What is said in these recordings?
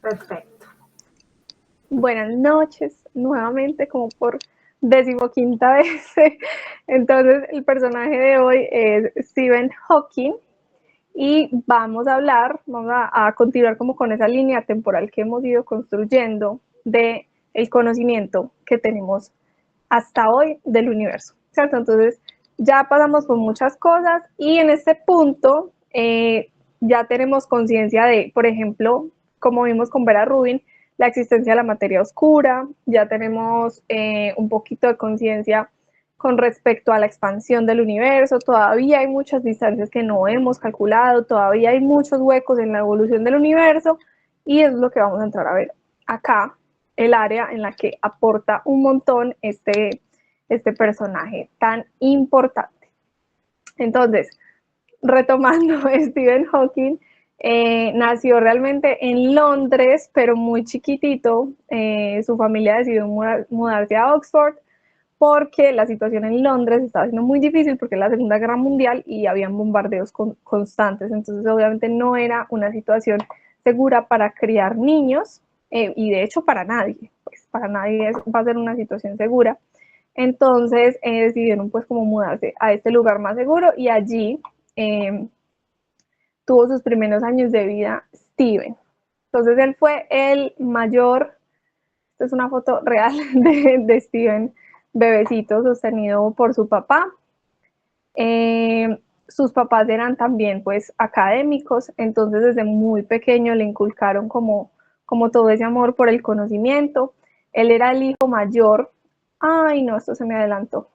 Perfecto. Buenas noches, nuevamente como por 15ª vez. Entonces el personaje de hoy es Stephen Hawking y vamos a continuar como con esa línea temporal que hemos ido construyendo de el conocimiento que tenemos hasta hoy del universo, ¿cierto? Entonces ya pasamos por muchas cosas y en este punto ya tenemos conciencia de, por ejemplo, como vimos con Vera Rubin, la existencia de la materia oscura, ya tenemos un poquito de conciencia con respecto a la expansión del universo, todavía hay muchas distancias que no hemos calculado, todavía hay muchos huecos en la evolución del universo y es lo que vamos a entrar a ver acá, el área en la que aporta un montón este personaje tan importante. Entonces, retomando, Stephen Hawking nació realmente en Londres, pero muy chiquitito. Su familia decidió mudarse a Oxford porque la situación en Londres estaba siendo muy difícil porque era la Segunda Guerra Mundial y habían bombardeos constantes. Entonces, obviamente, no era una situación segura para criar niños y de hecho para nadie. Pues para nadie va a ser una situación segura. Entonces decidieron pues como mudarse a este lugar más seguro y allí tuvo sus primeros años de vida Stephen. Entonces él fue el mayor, esta es una foto real de Stephen, bebecito, sostenido por su papá. Sus papás eran también pues académicos, entonces desde muy pequeño le inculcaron como todo ese amor por el conocimiento. Él era el hijo mayor, ay no, esto se me adelantó.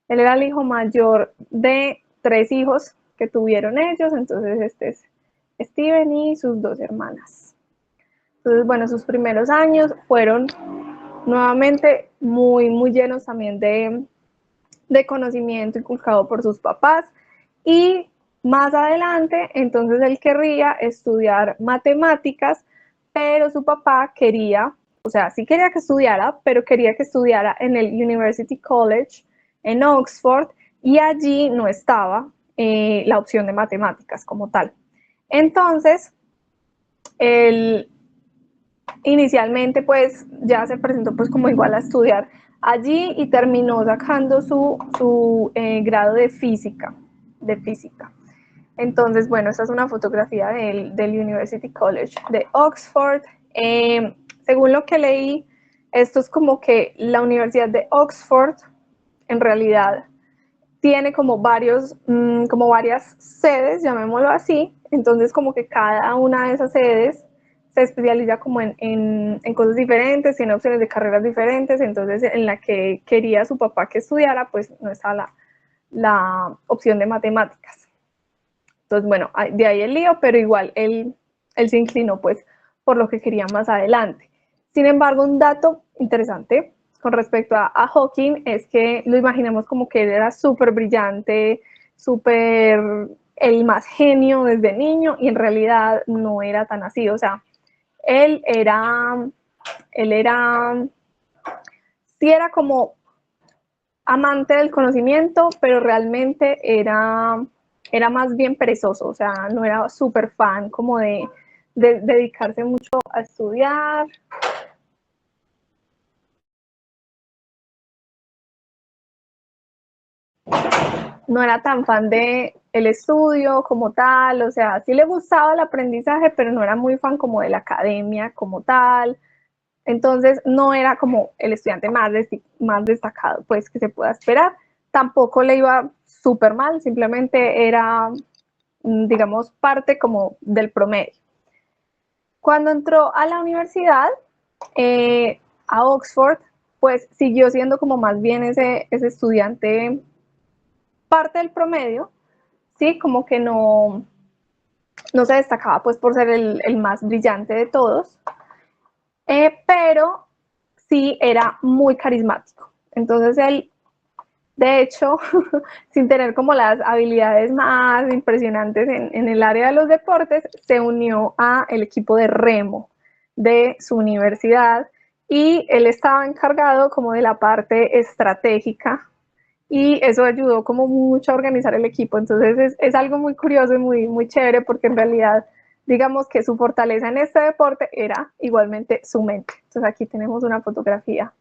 Él era el hijo mayor de 3 hijos que tuvieron ellos, entonces este es Stephen y sus 2 hermanas. Entonces, bueno, sus primeros años fueron nuevamente muy llenos también de conocimiento inculcado por sus papás y más adelante, entonces él querría estudiar matemáticas, pero su papá quería, o sea, sí quería que estudiara, pero quería que estudiara en el University College en Oxford y allí no estaba la opción de matemáticas como tal. Entonces, él inicialmente pues ya se presentó pues como igual a estudiar allí y terminó sacando su grado de física. Entonces, bueno, esta es una fotografía del University College de Oxford. Según lo que leí, esto es como que la Universidad de Oxford en realidad tiene como varias sedes, llamémoslo así, entonces como que cada una de esas sedes se especializa como en cosas diferentes, tiene opciones de carreras diferentes, entonces en la que quería su papá que estudiara, pues no estaba la opción de matemáticas. Entonces, bueno, de ahí el lío, pero igual él se inclinó pues por lo que quería más adelante. Sin embargo, un dato interesante con respecto a Hawking es que lo imaginemos como que él era súper brillante, súper el más genio desde niño y en realidad no era tan así. O sea, él sí era como amante del conocimiento, pero realmente era más bien perezoso, o sea, no era súper fan como de dedicarse mucho a estudiar. No era tan fan de el estudio como tal, o sea, sí le gustaba el aprendizaje, pero no era muy fan como de la academia como tal. Entonces no era como el estudiante más destacado pues que se pueda esperar. Tampoco le iba súper mal, simplemente era, digamos, parte como del promedio. Cuando entró a la universidad, a Oxford, pues siguió siendo como más bien ese estudiante parte del promedio, ¿sí? Como que no se destacaba pues por ser el más brillante de todos, pero sí era muy carismático. Entonces él, de hecho, sin tener como las habilidades más impresionantes en el área de los deportes, se unió al equipo de remo de su universidad y él estaba encargado como de la parte estratégica y eso ayudó como mucho a organizar el equipo. Entonces es algo muy curioso y muy chévere porque en realidad digamos que su fortaleza en este deporte era igualmente su mente. Entonces aquí tenemos una fotografía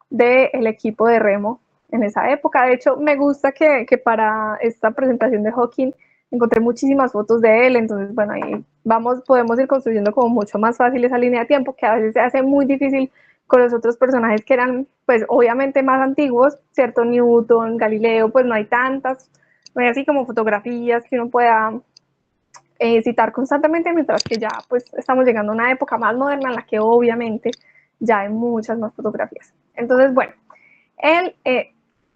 del equipo de remo en esa época. De hecho, me gusta que para esta presentación de Hawking encontré muchísimas fotos de él, entonces, bueno, ahí podemos ir construyendo como mucho más fácil esa línea de tiempo, que a veces se hace muy difícil con los otros personajes que eran, pues, obviamente más antiguos, ¿cierto? Newton, Galileo, pues no hay tantas, no hay así como fotografías que uno pueda citar constantemente, mientras que ya, pues, estamos llegando a una época más moderna en la que obviamente ya hay muchas más fotografías. Entonces, bueno, él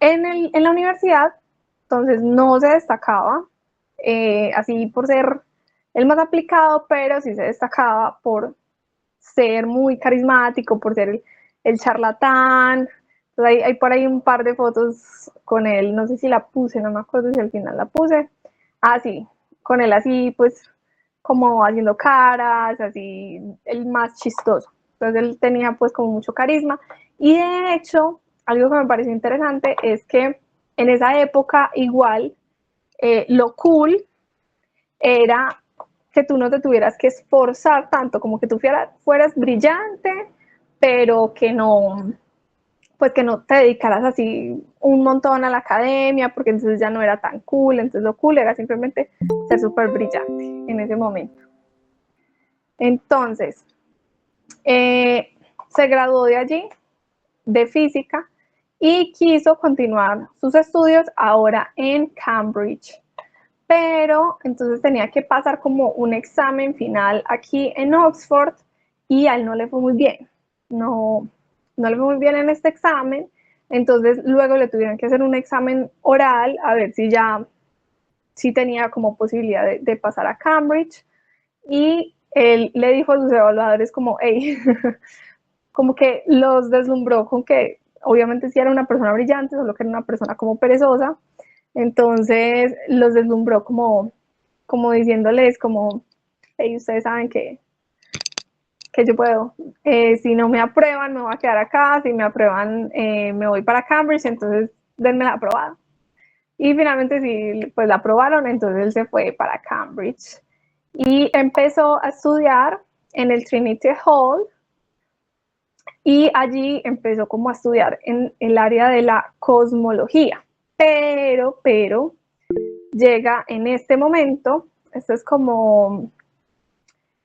en la universidad, entonces no se destacaba así por ser el más aplicado, pero sí se destacaba por ser muy carismático, por ser el charlatán. Entonces hay por ahí un par de fotos con él, no sé si la puse, no me acuerdo si al final la puse. Ah, sí, con él así, pues, como haciendo caras, así, el más chistoso. Entonces él tenía pues como mucho carisma. Y de hecho, algo que me pareció interesante es que en esa época igual lo cool era que tú no te tuvieras que esforzar tanto, como que tú fueras brillante, pero que no, pues que no te dedicaras así un montón a la academia, porque entonces ya no era tan cool, entonces lo cool era simplemente ser súper brillante en ese momento. Entonces, se graduó de allí, de física, y quiso continuar sus estudios ahora en Cambridge. Pero entonces tenía que pasar como un examen final aquí en Oxford y a él no le fue muy bien. No le fue muy bien en este examen. Entonces luego le tuvieron que hacer un examen oral a ver si tenía como posibilidad de pasar a Cambridge. Y él le dijo a sus evaluadores como, hey, como que los deslumbró con que obviamente sí era una persona brillante, solo que era una persona como perezosa. Entonces los deslumbró como diciéndoles como, hey, ustedes saben que yo puedo. Si no me aprueban, me voy a quedar acá. Si me aprueban, me voy para Cambridge. Entonces, denme la aprobada. Y finalmente, sí, pues la aprobaron. Entonces, él se fue para Cambridge. Y empezó a estudiar en el Trinity Hall. Y allí empezó como a estudiar en el área de la cosmología. Pero, llega en este momento, esto es como,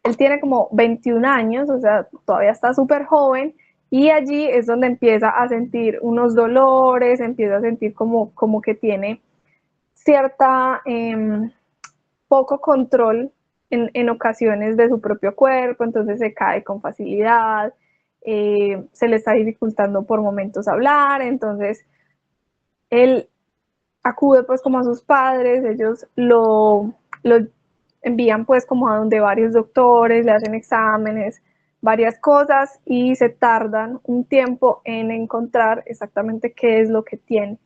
él tiene como 21 años, o sea, todavía está súper joven, y allí es donde empieza a sentir unos dolores, empieza a sentir como que tiene cierta poco control en ocasiones de su propio cuerpo, entonces se cae con facilidad, se le está dificultando por momentos hablar, entonces él acude pues como a sus padres, ellos lo envían pues como a donde varios doctores, le hacen exámenes, varias cosas y se tardan un tiempo en encontrar exactamente qué es lo que tiene.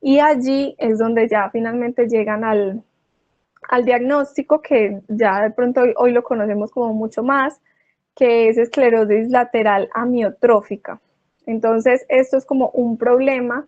Y allí es donde ya finalmente llegan al diagnóstico que ya de pronto hoy lo conocemos como mucho más, que es esclerosis lateral amiotrófica. Entonces, esto es como un problema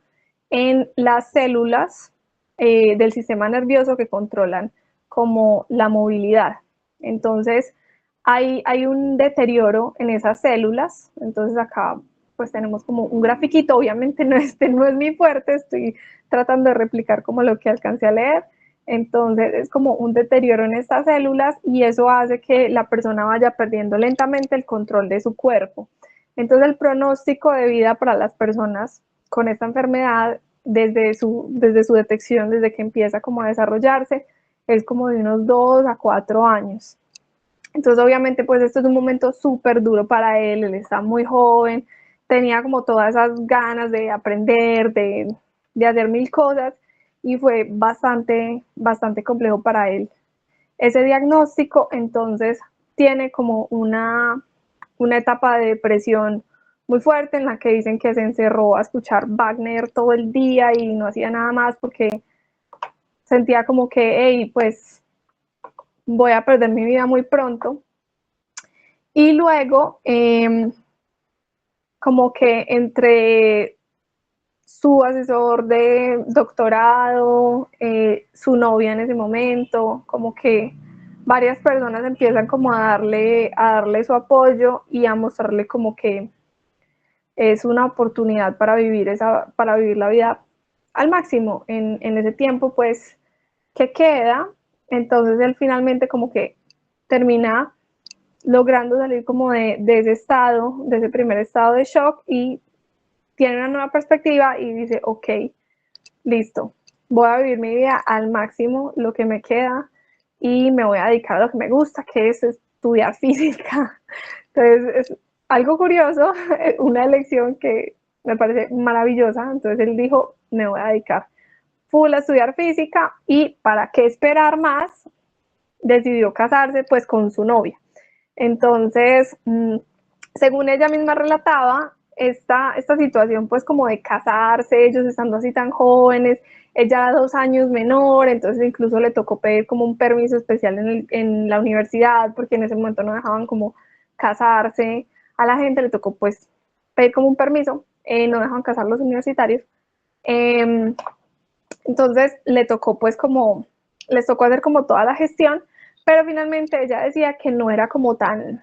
en las células del sistema nervioso que controlan como la movilidad. Entonces, hay un deterioro en esas células. Entonces, acá pues tenemos como un grafiquito. Obviamente no es mi fuerte, estoy tratando de replicar como lo que alcancé a leer. Entonces es como un deterioro en estas células y eso hace que la persona vaya perdiendo lentamente el control de su cuerpo. Entonces el pronóstico de vida para las personas con esta enfermedad desde su detección, desde que empieza como a desarrollarse, es como de unos 2 a 4 años. Entonces obviamente pues esto es un momento súper duro para él está muy joven, tenía como todas esas ganas de aprender, de hacer mil cosas y fue bastante complejo para él ese diagnóstico. Entonces tiene como una etapa de depresión muy fuerte en la que dicen que se encerró a escuchar Wagner todo el día y no hacía nada más porque sentía como que, hey, pues voy a perder mi vida muy pronto. Y luego, como que entre su asesor de doctorado, su novia en ese momento, como que varias personas empiezan como a darle su apoyo y a mostrarle como que es una oportunidad para vivir la vida al máximo en ese tiempo, pues, que queda. Entonces él finalmente como que termina logrando salir como de ese estado, de ese primer estado de shock, y tiene una nueva perspectiva y dice, ok, listo, voy a vivir mi vida al máximo, lo que me queda, y me voy a dedicar a lo que me gusta, que es estudiar física. Entonces, es algo curioso, una elección que me parece maravillosa. Entonces él dijo, me voy a dedicar full a estudiar física, y para qué esperar más, decidió casarse pues con su novia. Entonces, según ella misma relataba, esta situación pues como de casarse, ellos estando así tan jóvenes, ella era 2 años menor, entonces incluso le tocó pedir como un permiso especial en la universidad, porque en ese momento no dejaban como casarse a la gente, le tocó pues pedir como un permiso, no dejaban casar los universitarios. Eh, entonces le tocó pues como, les tocó hacer como toda la gestión, pero finalmente ella decía que no era como tan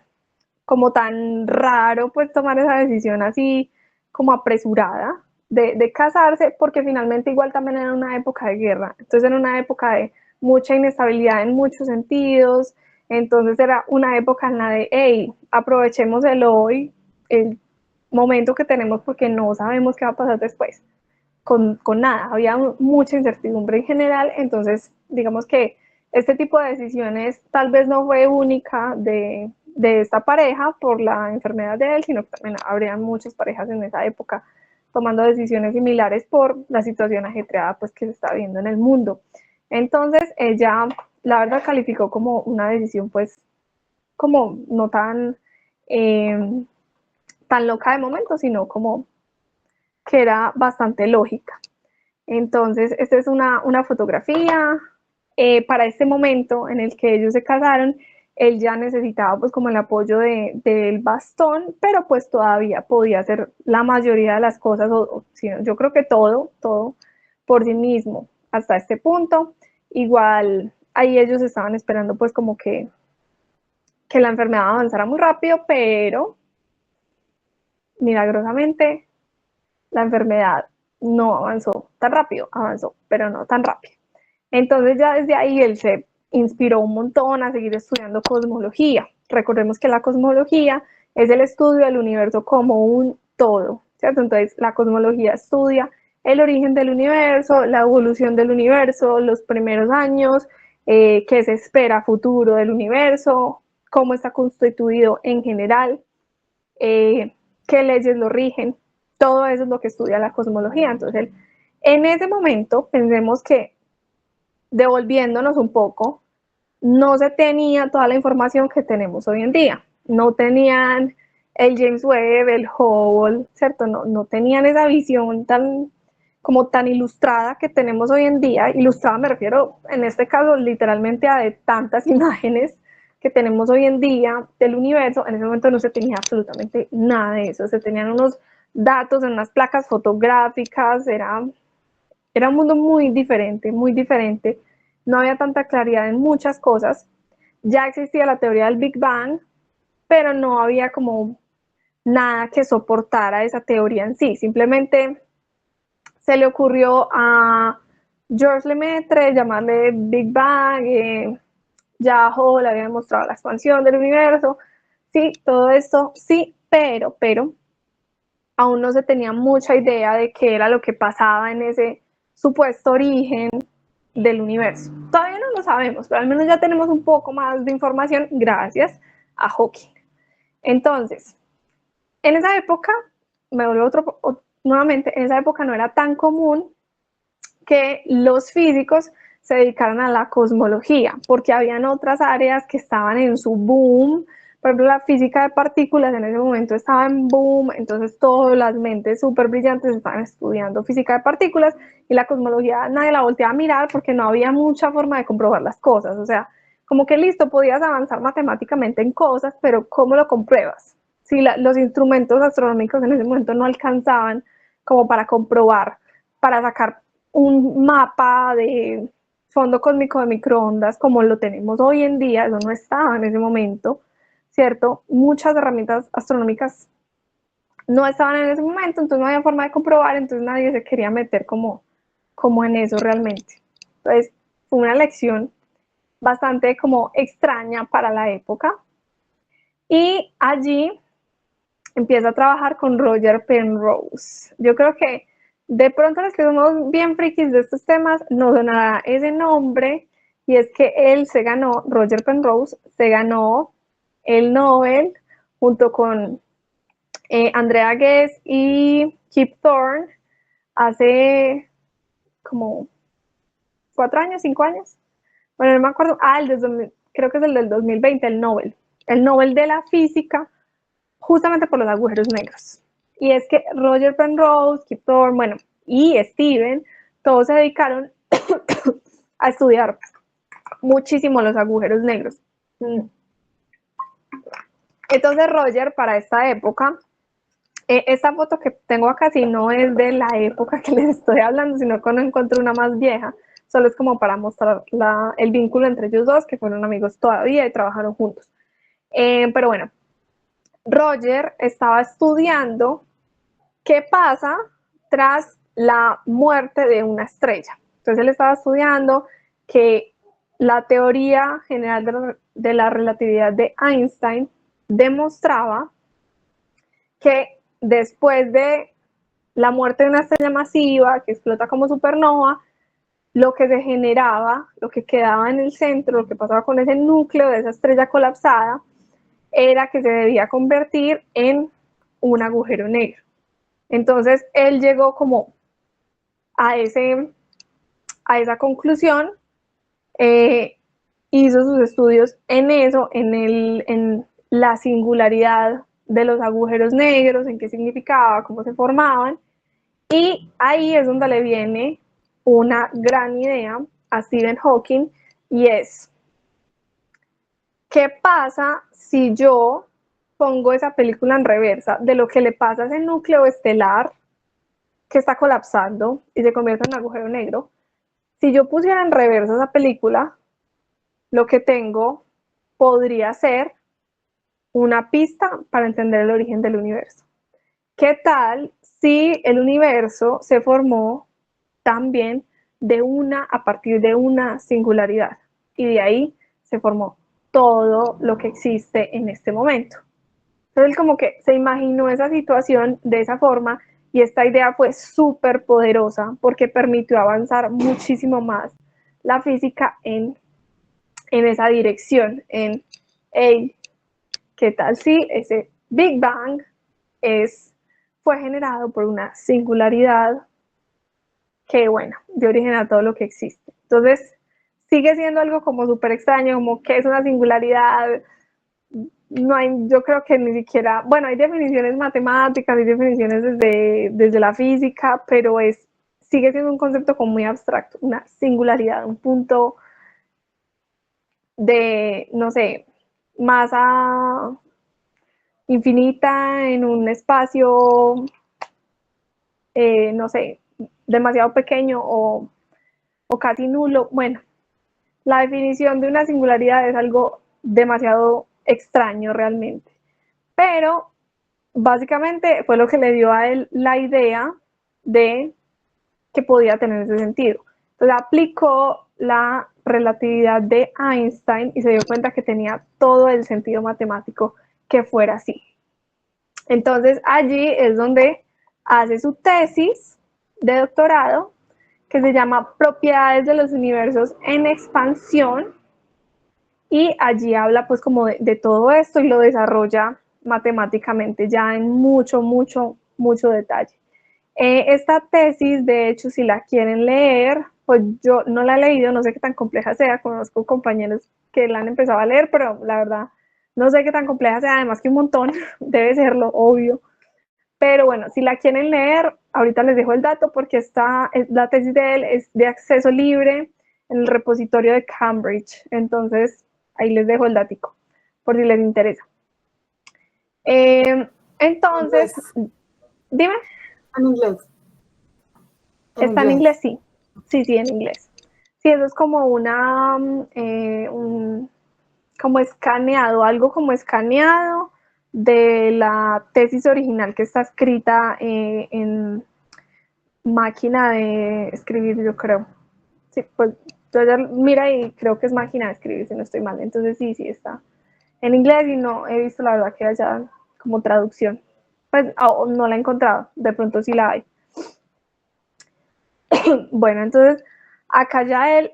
raro pues tomar esa decisión así como apresurada de casarse, porque finalmente igual también era una época de guerra, entonces era una época de mucha inestabilidad en muchos sentidos. Entonces era una época en la de, hey, aprovechemos el hoy, el momento que tenemos, porque no sabemos qué va a pasar después con nada, había mucha incertidumbre en general. Entonces digamos que este tipo de decisiones tal vez no fue única de esta pareja por la enfermedad de él, sino que también habrían muchas parejas en esa época tomando decisiones similares por la situación ajetreada pues que se está viendo en el mundo. Entonces ella, la verdad, calificó como una decisión pues como no tan loca de momento, sino como que era bastante lógica. Entonces, esta es una fotografía. Para este momento en el que ellos se casaron, él ya necesitaba pues como el apoyo del bastón, pero pues todavía podía hacer la mayoría de las cosas, yo creo que todo por sí mismo hasta este punto. Igual ahí ellos estaban esperando pues como que la enfermedad avanzara muy rápido, pero milagrosamente la enfermedad no avanzó tan rápido, avanzó, pero no tan rápido. Entonces ya desde ahí él se inspiró un montón a seguir estudiando cosmología. Recordemos que la cosmología es el estudio del universo como un todo, ¿cierto? Entonces la cosmología estudia el origen del universo, la evolución del universo, los primeros años, qué se espera futuro del universo, cómo está constituido en general, qué leyes lo rigen. Todo eso es lo que estudia la cosmología. Entonces, en ese momento, pensemos que, devolviéndonos un poco, no se tenía toda la información que tenemos hoy en día. No tenían el James Webb, el Hubble, ¿cierto? No tenían esa visión tan ilustrada que tenemos hoy en día. Ilustrada me refiero, en este caso, literalmente a de tantas imágenes que tenemos hoy en día del universo. En ese momento no se tenía absolutamente nada de eso. Se tenían unos datos en unas placas fotográficas. Era un mundo muy diferente, muy diferente. No había tanta claridad en muchas cosas. Ya existía la teoría del Big Bang, pero no había como nada que soportara esa teoría en sí. Simplemente se le ocurrió a George Lemaitre llamarle Big Bang. Ya Hubble había demostrado la expansión del universo. Sí, todo esto, sí, pero aún no se tenía mucha idea de qué era lo que pasaba en ese supuesto origen del universo. Todavía no lo sabemos, pero al menos ya tenemos un poco más de información gracias a Hawking. Entonces, en esa época, me vuelvo nuevamente, en esa época no era tan común que los físicos se dedicaran a la cosmología, porque habían otras áreas que estaban en su boom. Por ejemplo, la física de partículas en ese momento estaba en boom, entonces todas las mentes súper brillantes estaban estudiando física de partículas, y la cosmología nadie la volteaba a mirar porque no había mucha forma de comprobar las cosas. O sea, como que listo, podías avanzar matemáticamente en cosas, pero ¿cómo lo compruebas? Si los instrumentos astronómicos en ese momento no alcanzaban como para comprobar, para sacar un mapa fondo cósmico de microondas como lo tenemos hoy en día, eso no estaba en ese momento, ¿cierto? Muchas herramientas astronómicas no estaban en ese momento, entonces no había forma de comprobar, entonces nadie se quería meter como en eso realmente. Entonces fue una lección bastante como extraña para la época. Y allí empieza a trabajar con Roger Penrose. Yo creo que de pronto los que somos bien frikis de estos temas nos sonará ese nombre, y es que él se ganó, Roger Penrose se ganó el Nobel junto con Andrea Ghez y Kip Thorne hace como 4 años, 5 años. Bueno, no me acuerdo. Creo que es el del 2020, el Nobel. El Nobel de la física, justamente por los agujeros negros. Y es que Roger Penrose, Kip Thorne, bueno, y Steven, todos se dedicaron a estudiar muchísimo los agujeros negros. Entonces Roger, para esta época, esta foto que tengo acá sí no es de la época que les estoy hablando, sino cuando encontré una más vieja, solo es como para mostrar el vínculo entre ellos dos, que fueron amigos todavía y trabajaron juntos. Pero bueno, Roger estaba estudiando qué pasa tras la muerte de una estrella. Entonces él estaba estudiando que la teoría general de la relatividad de Einstein demostraba que después de la muerte de una estrella masiva que explota como supernova, lo que se generaba, lo que quedaba en el centro, lo que pasaba con ese núcleo de esa estrella colapsada, era que se debía convertir en un agujero negro. Entonces él llegó como a esa conclusión, hizo sus estudios en eso, en la singularidad de los agujeros negros, en qué significaba, cómo se formaban, y ahí es donde le viene una gran idea a Stephen Hawking, y es, ¿qué pasa si yo pongo esa película en reversa de lo que le pasa a ese núcleo estelar que está colapsando y se convierte en un agujero negro? Si yo pusiera en reversa esa película, lo que tengo podría ser una pista para entender el origen del universo. ¿Qué tal si el universo se formó también a partir de una singularidad? Y de ahí se formó todo lo que existe en este momento. Entonces él como que se imaginó esa situación de esa forma, y esta idea fue súper poderosa porque permitió avanzar muchísimo más la física en esa dirección, hey, ¿qué tal si ese Big Bang fue generado por una singularidad que, bueno, dio origen a todo lo que existe? Entonces, sigue siendo algo como súper extraño, como que es una singularidad. No hay, yo creo que ni siquiera, bueno, hay definiciones matemáticas, hay definiciones desde la física, pero sigue siendo un concepto como muy abstracto, una singularidad, un punto de, no sé, masa infinita en un espacio, no sé, demasiado pequeño o casi nulo. Bueno, la definición de una singularidad es algo demasiado extraño realmente, pero básicamente fue lo que le dio a él la idea de que podía tener ese sentido. Entonces aplicó la relatividad de Einstein y se dio cuenta que tenía todo el sentido matemático que fuera así. Entonces allí es donde hace su tesis de doctorado, que se llama Propiedades de los universos en expansión, y allí habla pues como de todo esto y lo desarrolla matemáticamente ya en mucho, mucho, mucho detalle. Esta tesis, de hecho, si la quieren leer, pues yo no la he leído, no sé qué tan compleja sea, conozco compañeros que la han empezado a leer, pero la verdad no sé qué tan compleja sea, además que un montón, debe serlo, obvio. Pero bueno, si la quieren leer, ahorita les dejo el dato porque la tesis de él es de acceso libre en el repositorio de Cambridge, entonces ahí les dejo el datico por si les interesa. Entonces, dime. En inglés. Está en inglés, sí. Sí, en inglés. Sí, eso es como como escaneado, algo como escaneado de la tesis original que está escrita en máquina de escribir, yo creo. Sí, pues yo ya mira y creo que es máquina de escribir, si no estoy mal. Entonces sí, sí está en inglés y no he visto la verdad que haya como traducción. Pues no la he encontrado, de pronto sí la hay. Bueno, entonces acá ya él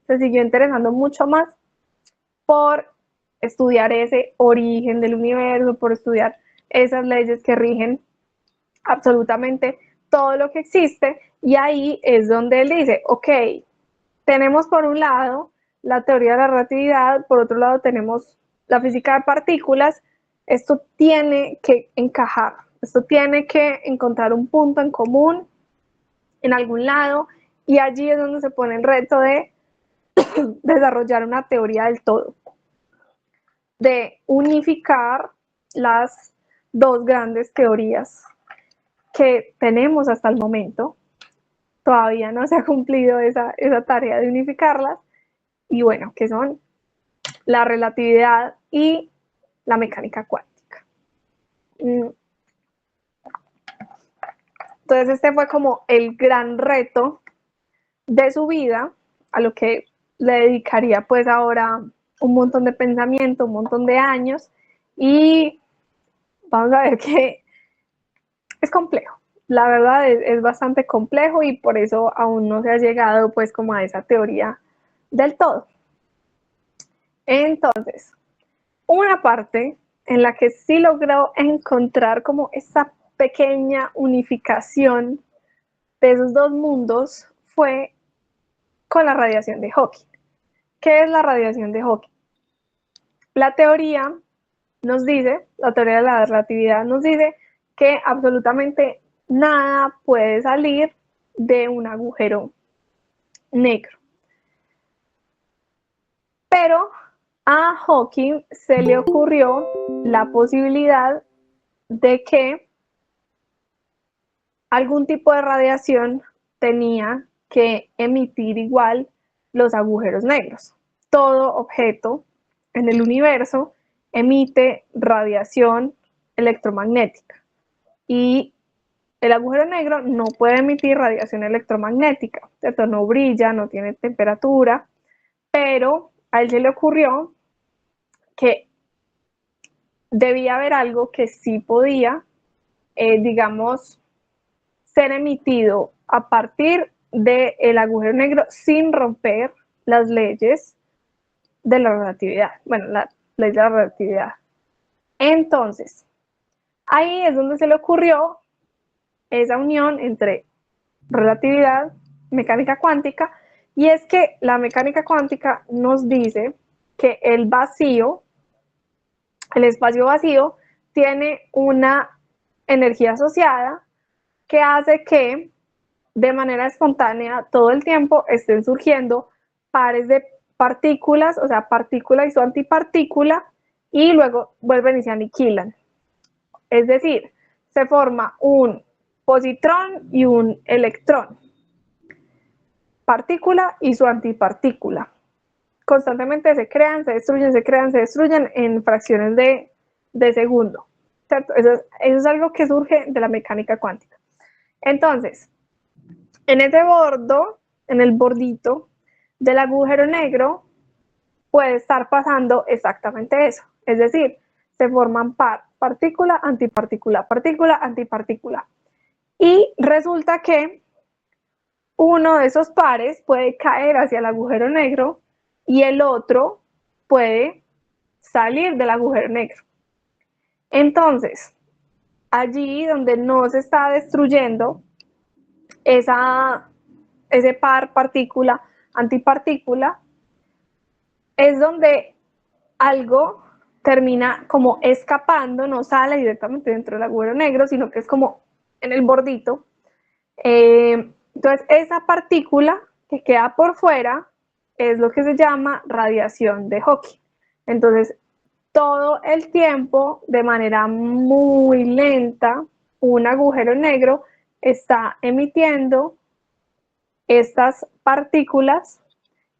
se siguió interesando mucho más por estudiar ese origen del universo, por estudiar esas leyes que rigen absolutamente todo lo que existe. Y ahí es donde él dice, ok, tenemos por un lado la teoría de la relatividad, por otro lado tenemos la física de partículas. Esto tiene que encajar, esto tiene que encontrar un punto en común en algún lado, y allí es donde se pone el reto de desarrollar una teoría del todo, de unificar las dos grandes teorías que tenemos hasta el momento. Todavía no se ha cumplido esa tarea de unificarlas, y bueno, que son la relatividad y la mecánica cuántica. Entonces este fue como el gran reto de su vida, a lo que le dedicaría pues ahora un montón de pensamiento, un montón de años, y vamos a ver que es complejo. La verdad es bastante complejo y por eso aún no se ha llegado pues como a esa teoría del todo. Entonces, una parte en la que sí logró encontrar como esa pequeña unificación de esos dos mundos fue con la radiación de Hawking. ¿Qué es la radiación de Hawking? La teoría nos dice, la teoría de la relatividad nos dice que absolutamente nada puede salir de un agujero negro. Pero a Hawking se le ocurrió la posibilidad de que algún tipo de radiación tenía que emitir igual los agujeros negros. Todo objeto en el universo emite radiación electromagnética y el agujero negro no puede emitir radiación electromagnética, ¿cierto? No brilla, no tiene temperatura, pero a él se le ocurrió que debía haber algo que sí podía, digamos, ser emitido a partir del agujero negro sin romper las leyes de la relatividad. Bueno, la ley de la relatividad. Entonces, ahí es donde se le ocurrió esa unión entre relatividad, mecánica cuántica, y es que la mecánica cuántica nos dice que el vacío, el espacio vacío, tiene una energía asociada que hace que de manera espontánea todo el tiempo estén surgiendo pares de partículas, o sea, partícula y su antipartícula, y luego vuelven y se aniquilan. Es decir, se forma un positrón y un electrón, partícula y su antipartícula. Constantemente se crean, se destruyen, se crean, se destruyen en fracciones de segundo. ¿Cierto? Eso es algo que surge de la mecánica cuántica. Entonces, en ese bordo, en el bordito del agujero negro, puede estar pasando exactamente eso. Es decir, se forman partícula, antipartícula, partícula, antipartícula. Y resulta que uno de esos pares puede caer hacia el agujero negro y el otro puede salir del agujero negro. Entonces, allí donde no se está destruyendo ese par partícula antipartícula, es donde algo termina como escapando, no sale directamente dentro del agujero negro, sino que es como en el bordito. Entonces, esa partícula que queda por fuera es lo que se llama radiación de Hawking. Entonces, todo el tiempo, de manera muy lenta, un agujero negro está emitiendo estas partículas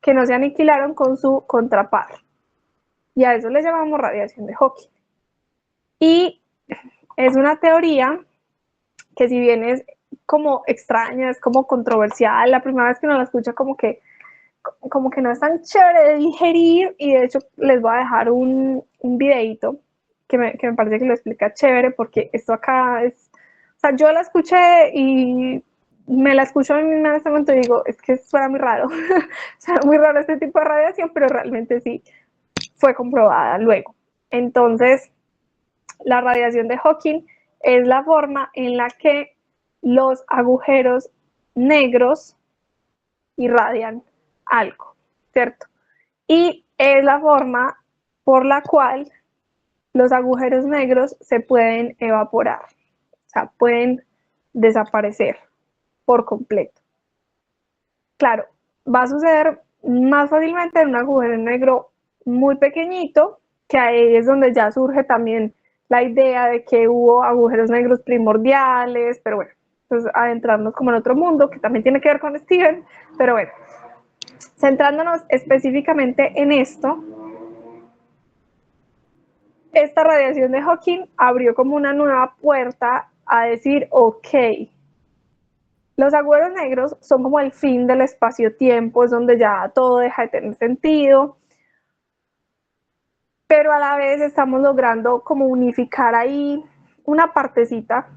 que no se aniquilaron con su contrapar. Y a eso le llamamos radiación de Hawking. Y es una teoría que, si bien es como extraña, es como controversial, la primera vez que uno la escucha como que no es tan chévere de digerir, y de hecho les voy a dejar un videito que me parece que lo explica chévere, porque esto acá es, o sea, yo la escuché y me la escucho en este momento y digo, es que suena muy raro, suena muy raro este tipo de radiación, pero realmente sí fue comprobada luego. Entonces, la radiación de Hawking es la forma en la que los agujeros negros irradian algo, ¿cierto? Y es la forma por la cual los agujeros negros se pueden evaporar, o sea, pueden desaparecer por completo. Claro, va a suceder más fácilmente en un agujero negro muy pequeñito, que ahí es donde ya surge también la idea de que hubo agujeros negros primordiales, pero bueno, pues adentrarnos como en otro mundo que también tiene que ver con Steven, pero bueno, centrándonos específicamente en esto, esta radiación de Hawking abrió como una nueva puerta a decir, ok, los agujeros negros son como el fin del espacio-tiempo, es donde ya todo deja de tener sentido, pero a la vez estamos logrando como unificar ahí una partecita,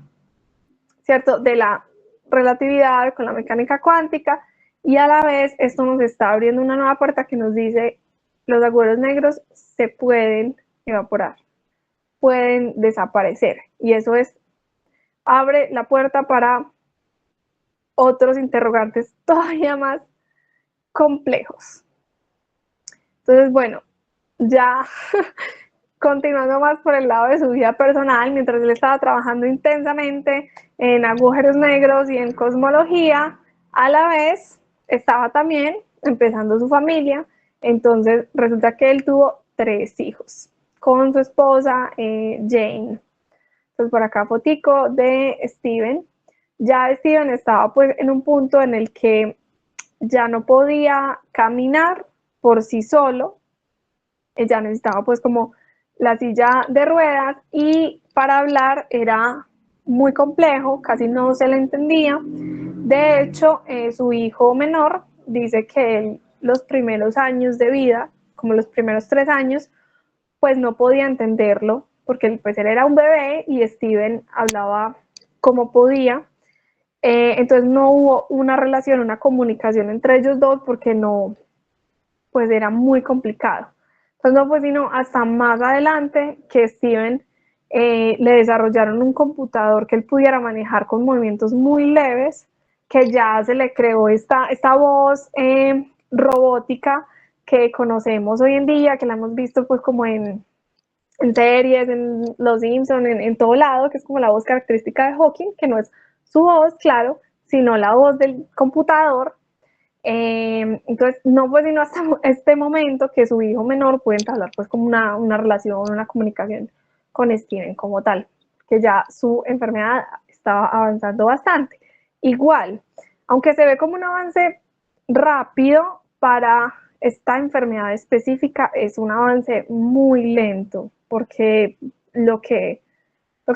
¿cierto?, de la relatividad con la mecánica cuántica, y a la vez esto nos está abriendo una nueva puerta que nos dice, los agujeros negros se pueden evaporar, pueden desaparecer, y eso abre la puerta para otros interrogantes todavía más complejos. Entonces, bueno, ya continuando más por el lado de su vida personal, mientras él estaba trabajando intensamente en agujeros negros y en cosmología, a la vez estaba también empezando su familia. Entonces resulta que él tuvo 3 hijos con su esposa Jane. Entonces por acá fotico de Steven. Ya Steven estaba pues en un punto en el que ya no podía caminar por sí solo, ya necesitaba pues como la silla de ruedas, y para hablar era muy complejo, casi no se le entendía. De hecho, su hijo menor dice que él, los primeros años de vida, como los primeros 3 años, pues no podía entenderlo, porque pues él era un bebé y Steven hablaba como podía. Entonces no hubo una relación, una comunicación entre ellos dos, porque no, pues era muy complicado. Entonces no fue sino hasta más adelante que Steven le desarrollaron un computador que él pudiera manejar con movimientos muy leves, que ya se le creó esta voz robótica que conocemos hoy en día, que la hemos visto pues como en series, en Los Simpsons, en todo lado, que es como la voz característica de Hawking, que no es su voz, claro, sino la voz del computador. Entonces no fue sino hasta este momento que su hijo menor puede entablar pues como una relación, una comunicación con Steven como tal, que ya su enfermedad estaba avanzando bastante. Igual, aunque se ve como un avance rápido para esta enfermedad específica, es un avance muy lento, porque lo que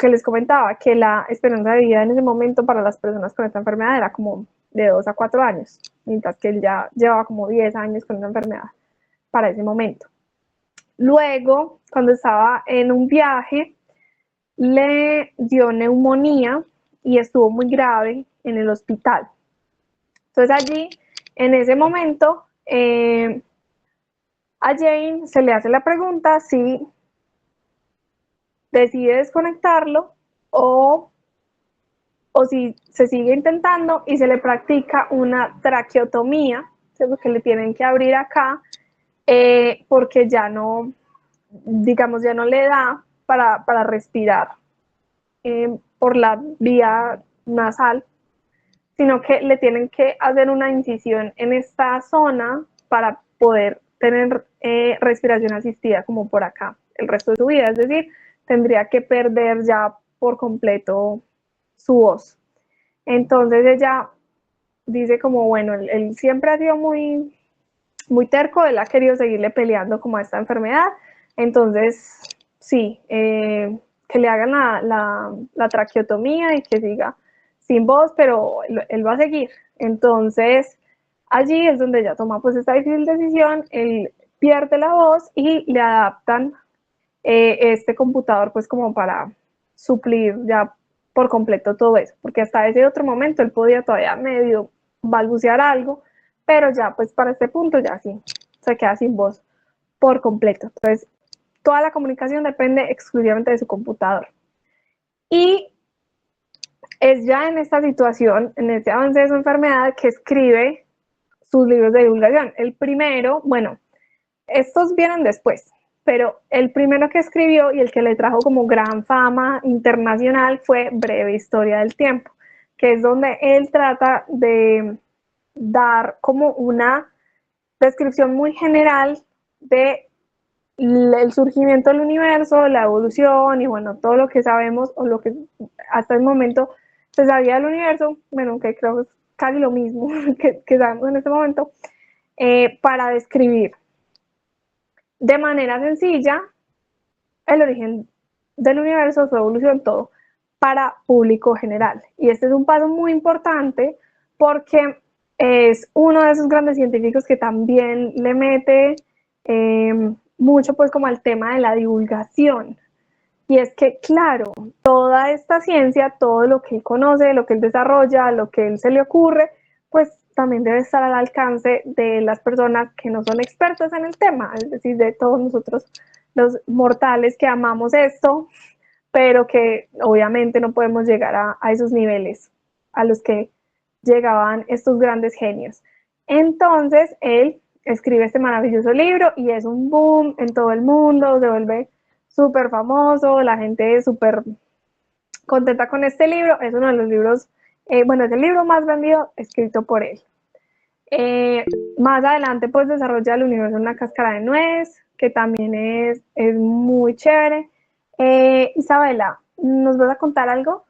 les comentaba, que la esperanza de vida en ese momento para las personas con esta enfermedad era como de 2 a 4 años, mientras que él ya llevaba como 10 años con una enfermedad para ese momento. Luego, cuando estaba en un viaje, le dio neumonía y estuvo muy grave en el hospital. Entonces allí, en ese momento, a Jane se le hace la pregunta si decide desconectarlo o si se sigue intentando y se le practica una traqueotomía, porque le tienen que abrir acá, porque ya no, digamos, ya no le da para respirar por la vía nasal, sino que le tienen que hacer una incisión en esta zona para poder tener respiración asistida como por acá el resto de su vida, es decir, tendría que perder ya por completo su voz. Entonces ella dice como, bueno, él siempre ha sido muy, muy terco, él ha querido seguirle peleando como a esta enfermedad. Entonces, sí, que le hagan la traqueotomía y que siga sin voz, pero él va a seguir. Entonces, allí es donde ella toma pues esta difícil decisión, él pierde la voz y le adaptan este computador pues como para suplir ya por completo todo eso, porque hasta ese otro momento él podía todavía medio balbucear algo, pero ya pues para este punto ya sí, se queda sin voz por completo. Entonces, toda la comunicación depende exclusivamente de su computador. Y es ya en esta situación, en este avance de su enfermedad, que escribe sus libros de divulgación. El primero, bueno, estos vienen después, pero el primero que escribió y el que le trajo como gran fama internacional fue Breve Historia del Tiempo, que es donde él trata de dar como una descripción muy general de el surgimiento del universo, la evolución y bueno, todo lo que sabemos o lo que hasta el momento se sabía del universo, bueno, que creo que es casi lo mismo que sabemos en este momento, para describir de manera sencilla el origen del universo, su evolución, todo, para público general. Y este es un paso muy importante porque es uno de esos grandes científicos que también le mete mucho pues como al tema de la divulgación. Y es que, claro, toda esta ciencia, todo lo que él conoce, lo que él desarrolla, lo que él se le ocurre, pues también debe estar al alcance de las personas que no son expertas en el tema, es decir, de todos nosotros los mortales que amamos esto, pero que obviamente no podemos llegar a esos niveles a los que llegaban estos grandes genios. Entonces, él escribe este maravilloso libro y es un boom en todo el mundo, se vuelve súper famoso, la gente es súper contenta con este libro, es uno de los libros, bueno, es el libro más vendido escrito por él. Eh, Más adelante pues desarrolla el universo en una cáscara de nuez, que también es muy chévere. Isabela, ¿nos vas a contar algo?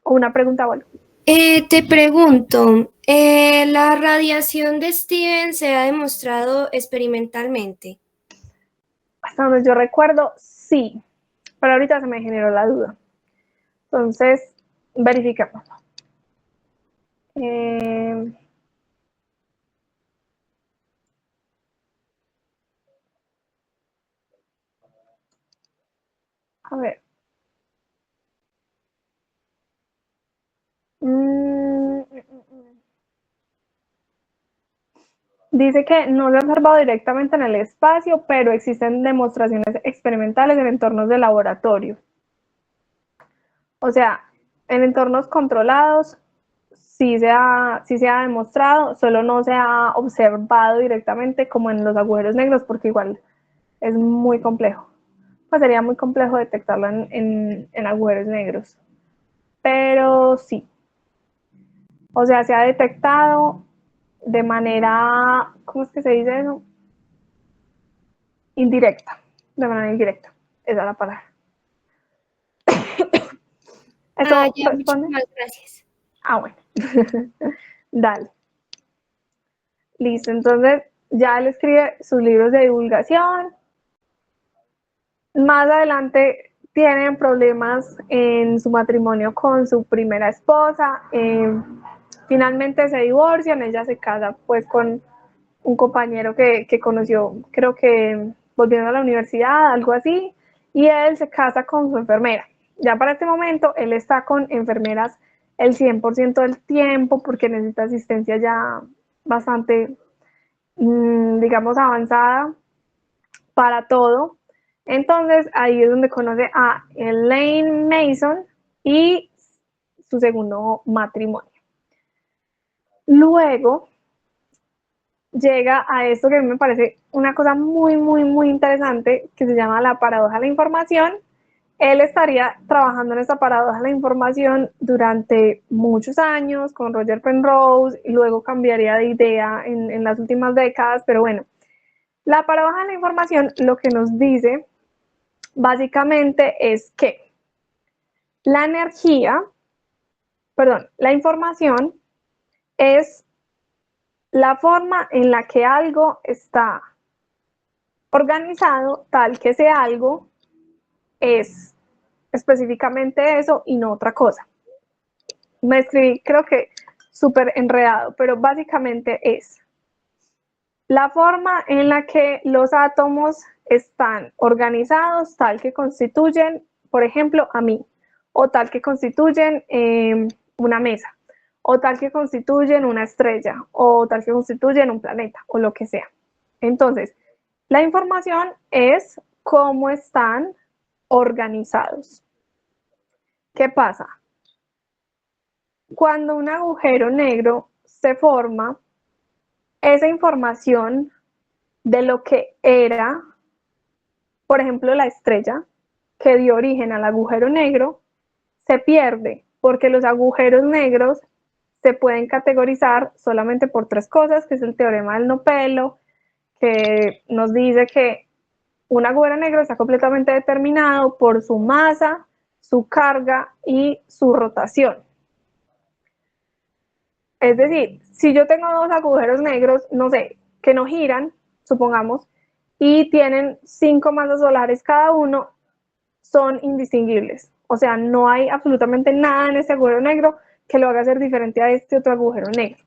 ¿O una pregunta? Bueno, Te pregunto, ¿la radiación de Steven se ha demostrado experimentalmente? hasta donde yo recuerdo, sí, pero ahorita se me generó la duda. Entonces, verificamos. Eh, a ver. Dice que no se ha observado directamente en el espacio, pero existen demostraciones experimentales en entornos de laboratorio. O sea, en entornos controlados sí se ha demostrado, solo no se ha observado directamente como en los agujeros negros, porque igual es muy complejo. Pues sería muy complejo detectarlo en agujeros negros. Pero sí, o sea, se ha detectado de manera, ¿cómo es que se dice eso? Indirecta, de manera indirecta. Esa es la palabra. Ah, ¿Eso ya, responde? muchísimas gracias. Ah, bueno. Dale. Listo. Entonces, ya él escribe sus libros de divulgación. Más adelante tienen problemas en su matrimonio con su primera esposa. Finalmente se divorcian. Ella se casa pues con un compañero que conoció, creo que volviendo a la universidad, algo así, y él se casa con su enfermera. Ya para este momento, él está con enfermeras el 100% del tiempo porque necesita asistencia ya bastante, digamos, avanzada para todo. Entonces, ahí es donde conoce a Elaine Mason y su segundo matrimonio. Luego, llega a esto que a mí me parece una cosa muy, muy, muy interesante, que se llama la paradoja de la información. Él estaría trabajando en esta paradoja de la información durante muchos años con Roger Penrose y luego cambiaría de idea en las últimas décadas, pero bueno, la paradoja de la información lo que nos dice básicamente es que la energía, perdón, la información es la forma en la que algo está organizado, tal que ese algo es específicamente eso y no otra cosa. Me escribí, creo que súper enredado, pero básicamente es la forma en la que los átomos están organizados, tal que constituyen, por ejemplo, a mí, o tal que constituyen una mesa, o tal que constituyen una estrella, o tal que constituyen un planeta, o lo que sea. Entonces, la información es cómo están organizados. ¿Qué pasa? Cuando un agujero negro se forma, esa información de lo que era, por ejemplo, la estrella que dio origen al agujero negro, se pierde porque los agujeros negros se pueden categorizar solamente por tres cosas, que es el teorema del no pelo, que nos dice que un agujero negro está completamente determinado por su masa, su carga y su rotación. Es decir, si yo tengo dos agujeros negros, no sé, que no giran, supongamos, y tienen 5 masas solares cada uno, son indistinguibles. O sea, no hay absolutamente nada en ese agujero negro que lo haga ser diferente a este otro agujero negro.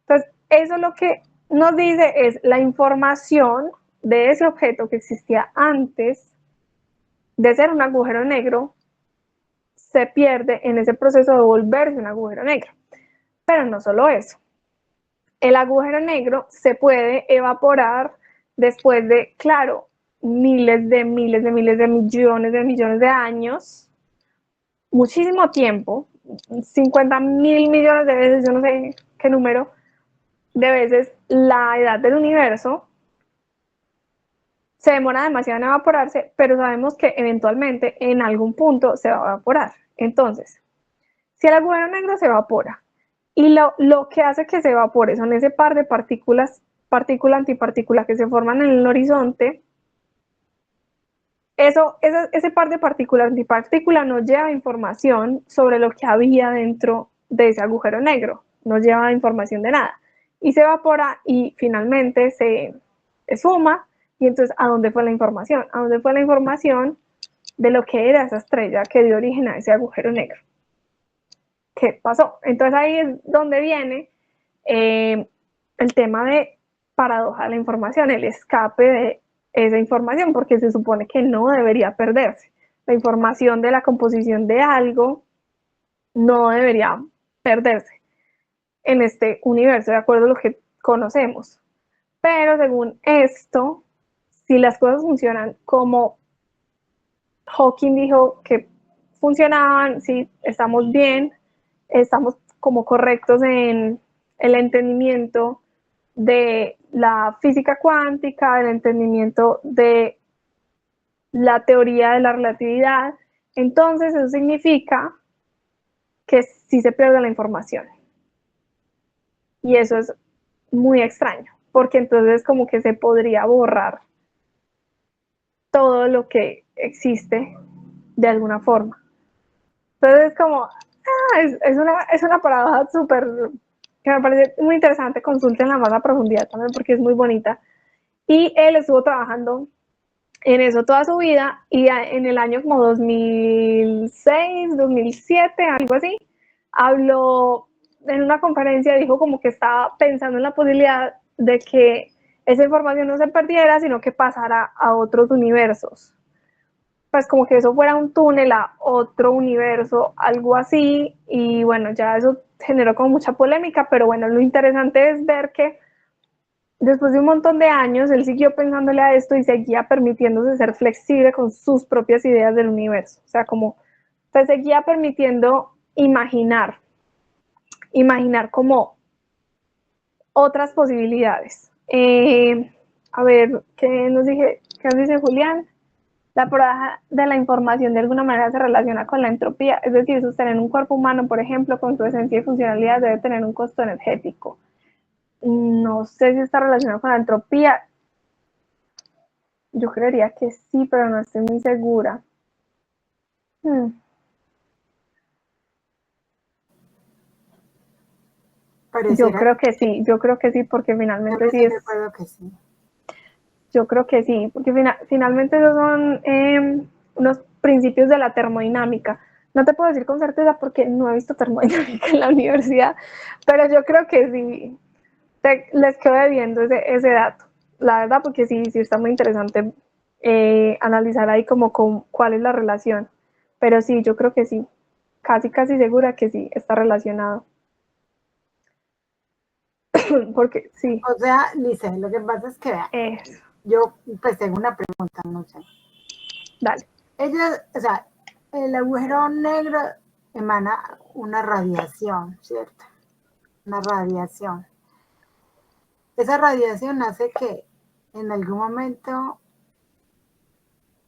Entonces, eso lo que nos dice es la información de ese objeto que existía antes de ser un agujero negro, se pierde en ese proceso de volverse un agujero negro. Pero no solo eso. El agujero negro se puede evaporar después de, claro, miles de millones de años, muchísimo tiempo, 50.000 millones de veces, yo no sé qué número de veces la edad del universo, se demora demasiado en evaporarse, pero sabemos que eventualmente en algún punto se va a evaporar. Entonces, si el agujero negro se evapora y lo que hace que se evapore son ese par de partículas, partícula-antipartícula que se forman en el horizonte, ese par de partículas antipartícula nos lleva información sobre lo que había dentro de ese agujero negro, no lleva información de nada. Y se evapora y finalmente se esfuma. Y entonces, ¿a dónde fue la información? ¿A dónde fue la información de lo que era esa estrella que dio origen a ese agujero negro? ¿Qué pasó? Entonces ahí es donde viene el tema de paradoja de la información, el escape de esa información, porque se supone que no debería perderse. La información de la composición de algo no debería perderse en este universo, de acuerdo a lo que conocemos. Pero según esto, si las cosas funcionan como Hawking dijo que funcionaban, si estamos bien, estamos como correctos en el entendimiento de la física cuántica, el entendimiento de la teoría de la relatividad, entonces eso significa que sí se pierde la información. Y eso es muy extraño, porque entonces como que se podría borrar todo lo que existe de alguna forma. Entonces es como, es una paradoja súper, que me parece muy interesante, consultenla más a profundidad también porque es muy bonita. Y él estuvo trabajando en eso toda su vida y en el año como 2006, 2007, algo así, habló en una conferencia, dijo como que estaba pensando en la posibilidad de que esa información no se perdiera, sino que pasara a otros universos. Pues como que eso fuera un túnel a otro universo, algo así, y bueno, ya eso generó como mucha polémica, pero bueno, lo interesante es ver que después de un montón de años, él siguió pensándole a esto y seguía permitiéndose ser flexible con sus propias ideas del universo. O sea, como se seguía permitiendo imaginar como otras posibilidades. A ver, ¿qué nos dice Julián? La paradoja de la información de alguna manera se relaciona con la entropía, es decir, sostener un cuerpo humano, por ejemplo, con su esencia y funcionalidad debe tener un costo energético. No sé si está relacionado con la entropía. Yo creería que sí, pero no estoy muy segura. Yo Pareciera creo que sí, porque finalmente sí estoy es, de acuerdo que sí. yo creo que sí, porque finalmente esos son unos principios de la termodinámica. No te puedo decir con certeza porque no he visto termodinámica en la universidad, pero yo creo que sí, les quedo debiendo ese dato. La verdad, porque sí, sí está muy interesante analizar ahí como cuál es la relación. Pero sí, yo creo que sí, casi segura que sí, está relacionado. Porque sí, O sea, Lice, lo que pasa es que vea, es, yo pues tengo una pregunta, no sé. dale. Ella, o sea, el agujero negro emana una radiación, ¿cierto? Una radiación. Esa radiación hace que en algún momento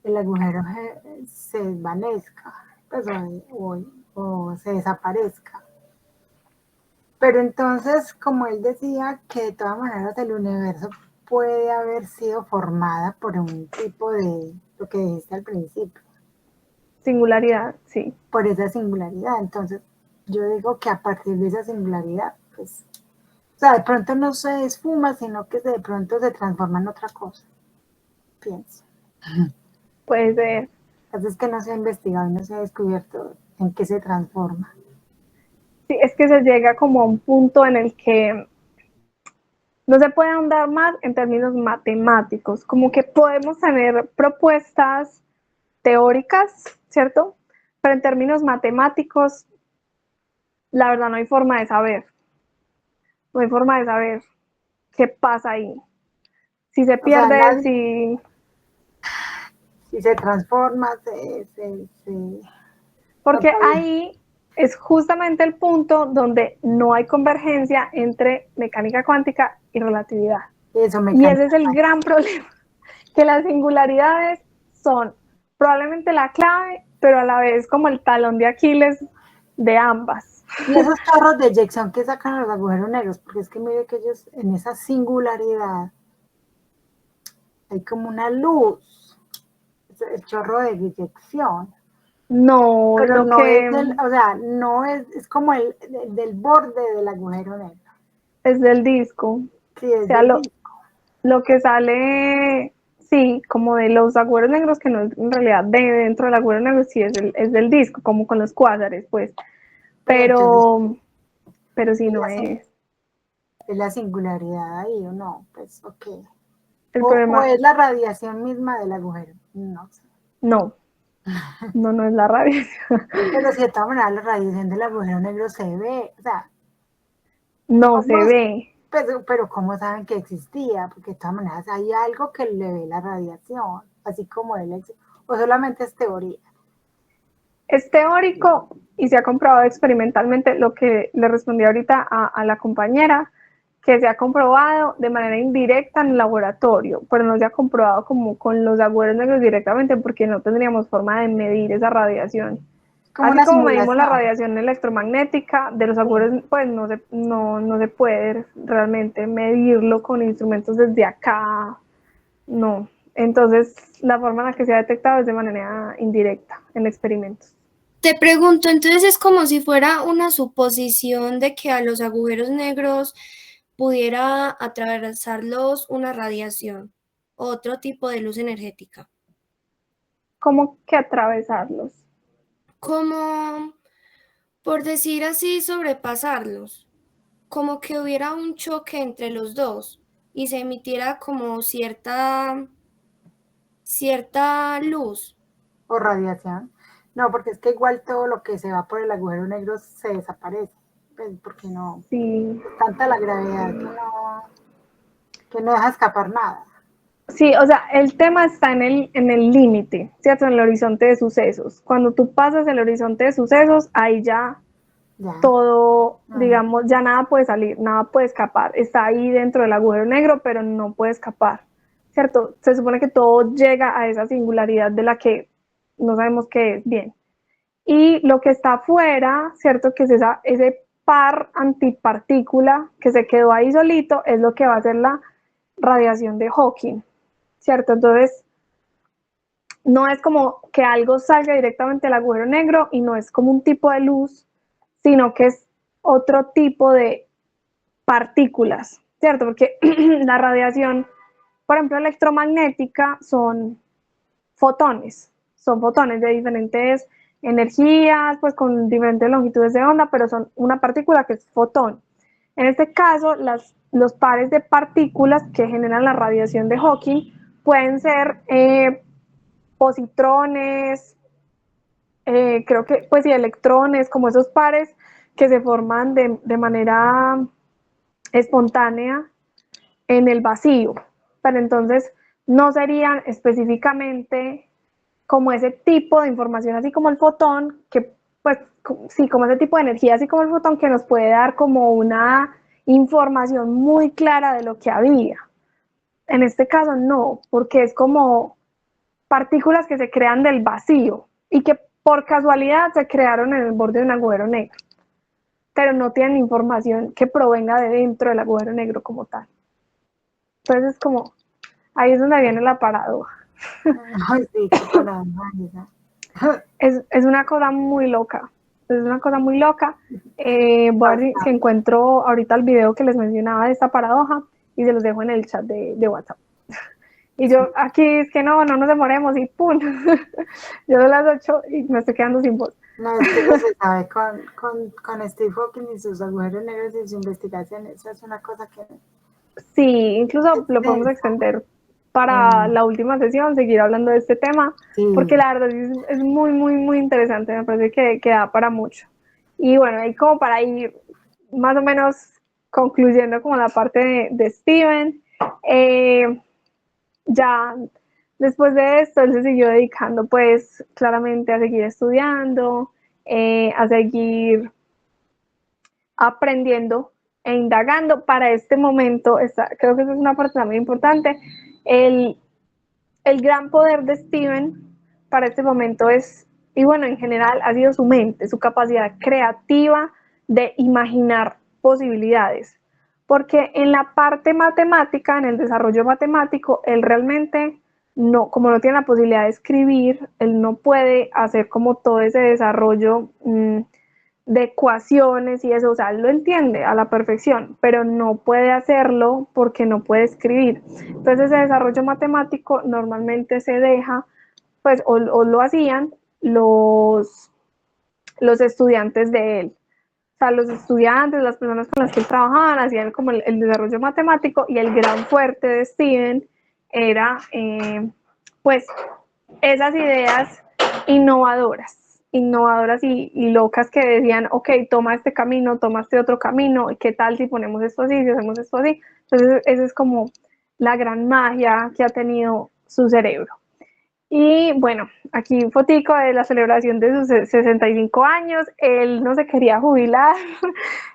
el agujero se desvanezca, pues, o se desaparezca. Pero entonces, como él decía, que de todas maneras el universo puede haber sido formada por un tipo de, lo que dijiste al principio, Singularidad, sí. por esa singularidad. Entonces, yo digo que a partir de esa singularidad, pues, o sea, de pronto no se esfuma, sino que de pronto se transforma en otra cosa, pienso. Puede ser. Entonces, que no se ha investigado y no se ha descubierto en qué se transforma. Sí, es que se llega como a un punto en el que no se puede ahondar más en términos matemáticos, como que podemos tener propuestas teóricas, ¿cierto? Pero en términos matemáticos, la verdad no hay forma de saber, no hay forma de saber qué pasa ahí. Si se O sea, pierde, si... si se transforma, no Porque puede. ahí es justamente el punto donde no hay convergencia entre mecánica cuántica y relatividad. Eso, Y ese mecánica. es el gran problema, que las singularidades son probablemente la clave, pero a la vez como el talón de Aquiles de ambas. Y esos chorros de eyección que sacan los agujeros negros, porque es que mire que ellos en esa singularidad hay como una luz, el chorro de eyección, No, pero lo no es que del, o sea, no es como del borde del agujero negro, es del disco, o sí, es sea, del disco. lo que sale, sí, como de los agujeros negros, que no es en realidad de dentro del agujero negro, sí es del disco, como con los cuásares, pues, Pero entonces pero, pero sí es no la, es es la singularidad ahí o no, pues ok. el O problema, es la radiación misma del agujero, no sé. no, no es la radiación, Pero si de todas maneras la radiación del agujero negro se ve, o sea, no ¿cómo? se ve. Pero ¿cómo saben que existía? Porque de todas maneras hay algo que le ve la radiación, así como él, o solamente es teoría. Es teórico y se ha comprobado experimentalmente lo que le respondí ahorita a la compañera, que se ha comprobado de manera indirecta en el laboratorio, pero no se ha comprobado como con los agujeros negros directamente porque no tendríamos forma de medir esa radiación. Como Así una como medimos la simulación. radiación electromagnética de los Sí. agujeros, pues no se puede realmente medirlo con instrumentos desde acá, no. Entonces, la forma en la que se ha detectado es de manera indirecta en experimentos. Te pregunto, entonces es como si fuera una suposición de que a los agujeros negros pudiera atravesarlos una radiación, otro tipo de luz energética, ¿Cómo que atravesarlos? como, por decir así, sobrepasarlos, como que hubiera un choque entre los dos y se emitiera como cierta luz. O radiación. No, porque es que igual todo lo que se va por el agujero negro se desaparece. Pues porque no, Sí, es tanta la gravedad que no deja escapar nada. sí, o sea, el tema está en el límite, ¿cierto? En el horizonte de sucesos. Cuando tú pasas el horizonte de sucesos, ahí ya Ya. todo, Mm. digamos, ya nada puede salir, nada puede escapar. Está ahí dentro del agujero negro, pero no puede escapar, ¿cierto? Se supone que todo llega a esa singularidad de la que no sabemos qué es bien. Y lo que está afuera, ¿cierto? Que es ese par antipartícula que se quedó ahí solito, es lo que va a ser la radiación de Hawking, ¿cierto? Entonces, no es como que algo salga directamente del agujero negro y no es como un tipo de luz, sino que es otro tipo de partículas, ¿cierto? Porque la radiación, por ejemplo, electromagnética son fotones de diferentes energías, pues con diferentes longitudes de onda, pero son una partícula que es fotón. En este caso, los pares de partículas que generan la radiación de Hawking pueden ser positrones, creo que, pues sí, electrones, como esos pares que se forman de manera espontánea en el vacío. Pero entonces no serían específicamente como ese tipo de información, así como el fotón, que pues sí, como ese tipo de energía, así como el fotón, que nos puede dar como una información muy clara de lo que había. En este caso no, porque es como partículas que se crean del vacío y que por casualidad se crearon en el borde de un agujero negro, pero no tienen información que provenga de dentro del agujero negro como tal. Entonces es como, ahí es donde viene la paradoja. Ay, sí, qué paradoja. Es una cosa muy loca, es una cosa muy loca. Voy a ver si encuentro ahorita el video que les mencionaba de esta paradoja y se los dejo en el chat de WhatsApp. Y yo aquí es que no nos demoremos y ¡pum! Yo a las 8 y me estoy quedando sin voz. No, es que no se sabe con Steve Hawking y sus agujeros negros y su investigación, eso es una cosa que... Sí, incluso lo podemos extender para la última sesión, seguir hablando de este tema, sí, porque la verdad es muy, muy, muy interesante, me parece que da para mucho. Y bueno, ahí como para ir más o menos concluyendo como la parte de Steven, ya después de esto él se siguió dedicando pues claramente a seguir estudiando, a seguir aprendiendo e indagando. Para este momento, creo que esa es una parte también importante, el gran poder de Steven para este momento es, y bueno, en general ha sido su mente, su capacidad creativa de imaginar posibilidades. Porque en la parte matemática, en el desarrollo matemático, él realmente no, como no tiene la posibilidad de escribir, él no puede hacer como todo ese desarrollo de ecuaciones y eso, o sea, él lo entiende a la perfección, pero no puede hacerlo porque no puede escribir. Entonces ese desarrollo matemático normalmente se deja, pues, o lo hacían los estudiantes de él. O sea, los estudiantes, las personas con las que él trabajaban, hacían como el desarrollo matemático y el gran fuerte de Steven era, pues, esas ideas innovadoras y locas que decían, ok, toma este camino, toma este otro camino, ¿qué tal si ponemos esto así, si hacemos esto así? Entonces, esa es como la gran magia que ha tenido su cerebro. Y bueno, aquí fotico de la celebración de sus 65 años. Él no se quería jubilar,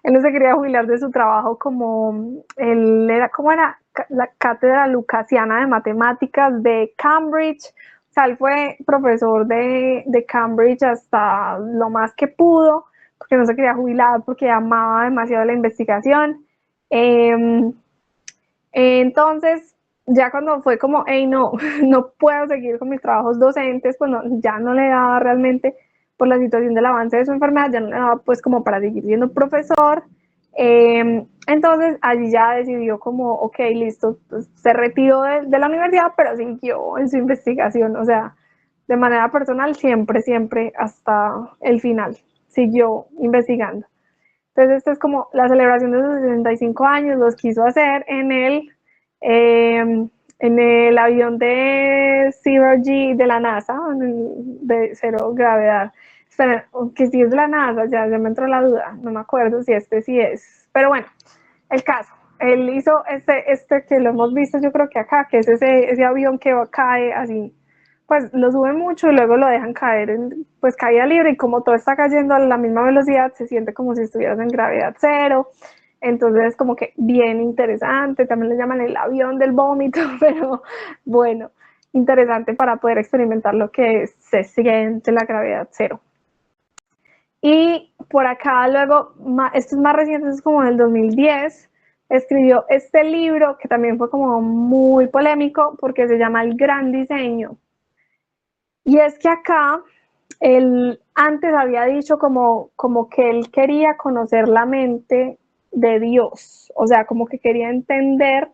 él no se quería jubilar de su trabajo como, él era, ¿cómo era? La cátedra lucasiana de matemáticas de Cambridge. O sea, él fue profesor de Cambridge hasta lo más que pudo, porque no se quería jubilar, porque amaba demasiado la investigación. Entonces, ya cuando fue como, hey, no, no puedo seguir con mis trabajos docentes, pues no, ya no le daba realmente por la situación del avance de su enfermedad, ya no le daba pues como para seguir siendo profesor. Entonces allí ya decidió como, ok, listo, pues, se retiró de la universidad, pero siguió en su investigación, o sea, de manera personal siempre, siempre hasta el final, siguió investigando. Entonces, esta es como la celebración de sus 65 años, los quiso hacer en el avión de Zero G de la NASA, de cero gravedad. Esperen, que si es de la NASA, ya me entró la duda, no me acuerdo si este sí es. Pero bueno, el caso, él hizo este que lo hemos visto yo creo que acá, que es ese avión que cae así, pues lo suben mucho y luego lo dejan caer en pues caída libre y como todo está cayendo a la misma velocidad se siente como si estuvieras en gravedad cero. Entonces es como que bien interesante, también le llaman el avión del vómito, pero bueno, interesante para poder experimentar lo que se siente la gravedad cero. Y por acá luego, esto es más reciente, es como en el 2010, escribió este libro que también fue como muy polémico porque se llama El Gran Diseño. Y es que acá, él antes había dicho como que él quería conocer la mente de Dios, o sea, como que quería entender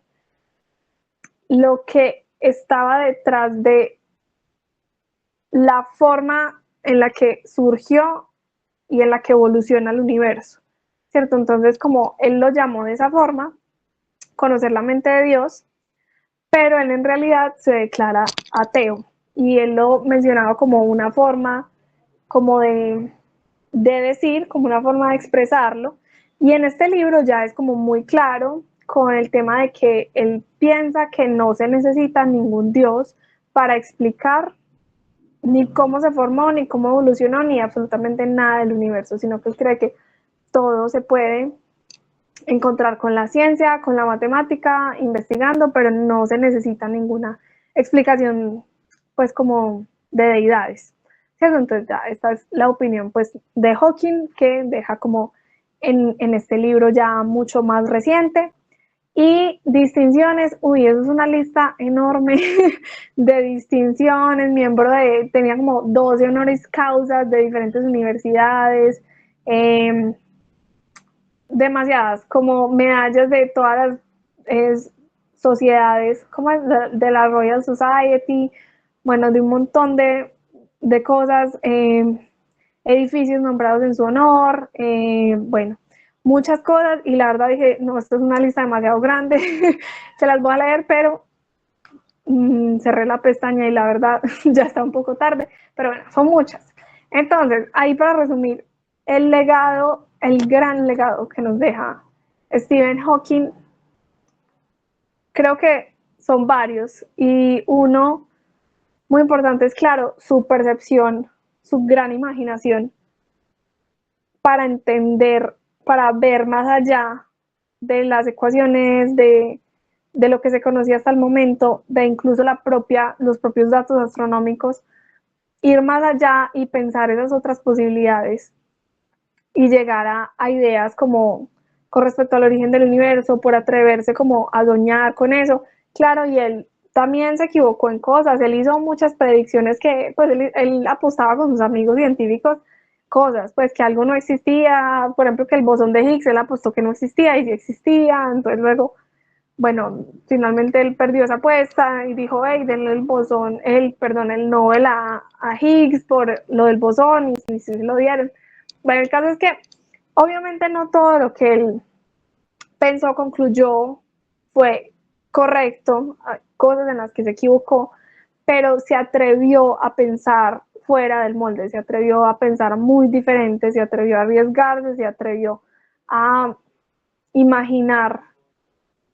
lo que estaba detrás de la forma en la que surgió y en la que evoluciona el universo, ¿cierto? Entonces, como él lo llamó de esa forma, conocer la mente de Dios, pero él en realidad se declara ateo y él lo mencionaba como una forma como de decir, como una forma de expresarlo. Y en este libro ya es como muy claro con el tema de que él piensa que no se necesita ningún Dios para explicar ni cómo se formó, ni cómo evolucionó, ni absolutamente nada del universo, sino que él cree que todo se puede encontrar con la ciencia, con la matemática, investigando, pero no se necesita ninguna explicación, pues como de deidades. ¿Cierto? Entonces ya esta es la opinión pues de Hawking, que deja como en este libro ya mucho más reciente. Y distinciones, uy, eso es una lista enorme de distinciones, tenía como 12 honoris causas de diferentes universidades, demasiadas, como medallas de todas las sociedades, como de la Royal Society, bueno, de un montón de cosas, edificios nombrados en su honor, bueno, muchas cosas, y la verdad dije, no, esto es una lista demasiado grande, se las voy a leer, pero cerré la pestaña y la verdad ya está un poco tarde, pero bueno, son muchas. Entonces, ahí para resumir, el legado, el gran legado que nos deja Stephen Hawking, creo que son varios, y uno muy importante es, claro, su percepción, su gran imaginación para entender, para ver más allá de las ecuaciones, de lo que se conocía hasta el momento, de incluso los propios datos astronómicos, ir más allá y pensar esas otras posibilidades y llegar a ideas como con respecto al origen del universo, por atreverse como a soñar con eso. Claro, y él también se equivocó en cosas, él hizo muchas predicciones que pues él apostaba con sus amigos científicos cosas, pues que algo no existía, por ejemplo que el bosón de Higgs, él apostó que no existía y sí existía, entonces luego, bueno, finalmente él perdió esa apuesta y dijo, hey, denle el Nobel a Higgs por lo del bosón y sí se lo dieron. Bueno, el caso es que obviamente no todo lo que él pensó, concluyó, fue correcto, hay cosas en las que se equivocó, pero se atrevió a pensar fuera del molde, se atrevió a pensar muy diferente, se atrevió a arriesgarse, se atrevió a imaginar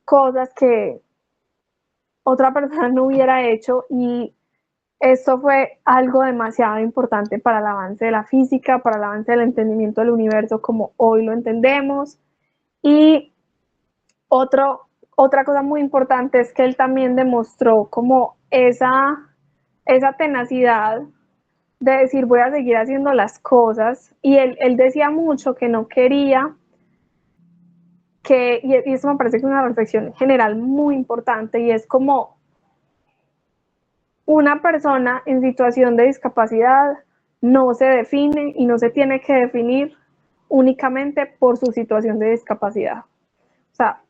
cosas que otra persona no hubiera hecho, y esto fue algo demasiado importante para el avance de la física, para el avance del entendimiento del universo como hoy lo entendemos. Y otra cosa muy importante es que él también demostró como esa tenacidad de decir voy a seguir haciendo las cosas, y él decía mucho que no quería y eso me parece que es una reflexión general muy importante, y es como una persona en situación de discapacidad no se define y no se tiene que definir únicamente por su situación de discapacidad. O sea,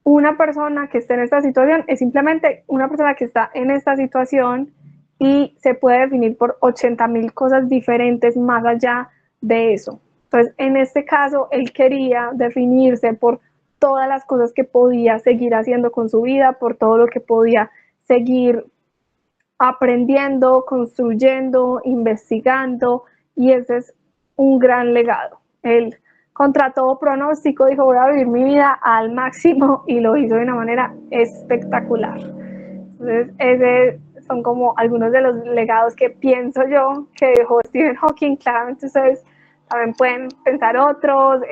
una persona que esté en esta situación es simplemente una persona que está en esta situación y se puede definir por 80,000 cosas diferentes más allá de eso. Entonces, en este caso, él quería definirse por todas las cosas que podía seguir haciendo con su vida, por todo lo que podía seguir aprendiendo, construyendo, investigando, y ese es un gran legado. Él contra todo pronóstico dijo voy a vivir mi vida al máximo y lo hizo de una manera espectacular. Entonces, ese son como algunos de los legados que pienso yo que dejó Stephen Hawking. Claramente ustedes también pueden pensar otros,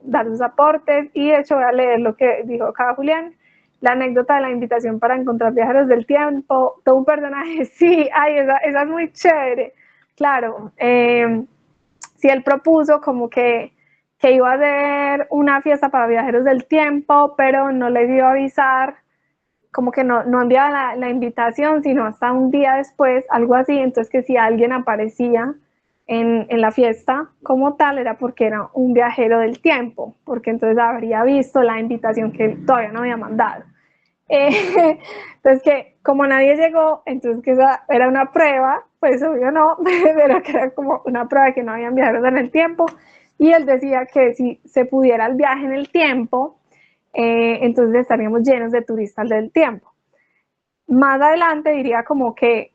dar sus aportes, y de hecho voy a leer lo que dijo acá Julián. La anécdota de la invitación para encontrar viajeros del tiempo, todo un personaje, sí, ay, esa es muy chévere. Claro, si él propuso como que iba a hacer una fiesta para viajeros del tiempo, pero no les iba a avisar, como que no enviaba la invitación, sino hasta un día después, algo así. Entonces que si alguien aparecía en la fiesta como tal era porque era un viajero del tiempo, porque entonces habría visto la invitación que él todavía no había mandado. Entonces que como nadie llegó, entonces que esa era una prueba, pues obvio no, pero que era como una prueba de que no habían viajeros en el tiempo, y él decía que si se pudiera el viaje en el tiempo, entonces estaríamos llenos de turistas del tiempo. Más adelante diría como que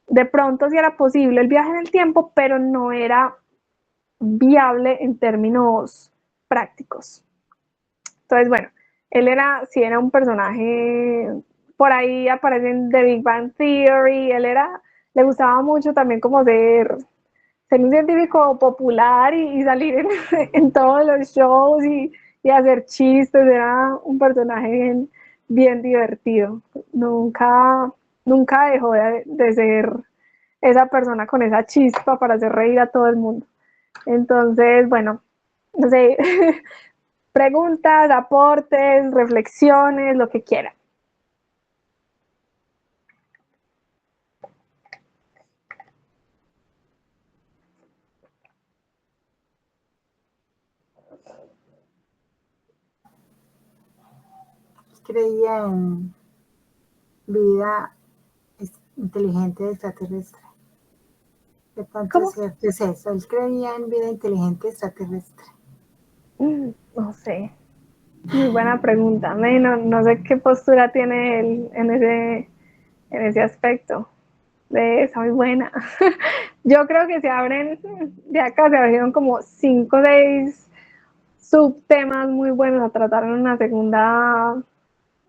de pronto sí era posible el viaje en el tiempo, pero no era viable en términos prácticos. Entonces, bueno, él era, sí era un personaje, por ahí aparece en The Big Bang Theory, él era, le gustaba mucho también como ser un científico popular y salir en todos los shows y hacer chistes, era un personaje bien divertido. Nunca dejó de ser esa persona con esa chispa para hacer reír a todo el mundo. Entonces, bueno, no sé, preguntas, aportes, reflexiones, lo que quieran. Creía en vida inteligente extraterrestre. De pronto ¿Cómo? es cierto es eso. Él creía en vida inteligente extraterrestre. No sé. Muy buena pregunta. No sé qué postura tiene él en ese aspecto. De esa, muy buena. Yo creo que se abren, de acá se abrieron como 5 o 6 subtemas muy buenos a tratar en una segunda,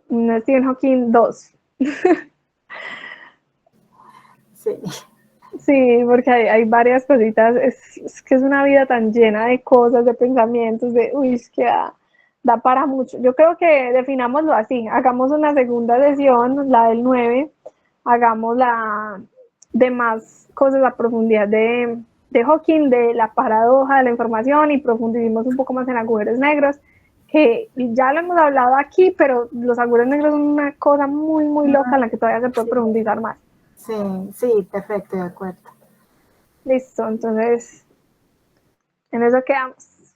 un Stephen Hawking 2. Sí. Sí, porque hay varias cositas, es que es una vida tan llena de cosas, de pensamientos, es que da para mucho. Yo creo que definámoslo así, hagamos una segunda sesión, la del 9, hagamos la de más cosas a profundidad de Hawking, de la paradoja de la información y profundicemos un poco más en agujeros negros, que ya lo hemos hablado aquí, pero los agujeros negros son una cosa muy loca en la que todavía se puede profundizar más. Sí, sí, perfecto, de acuerdo. Listo, entonces en eso quedamos.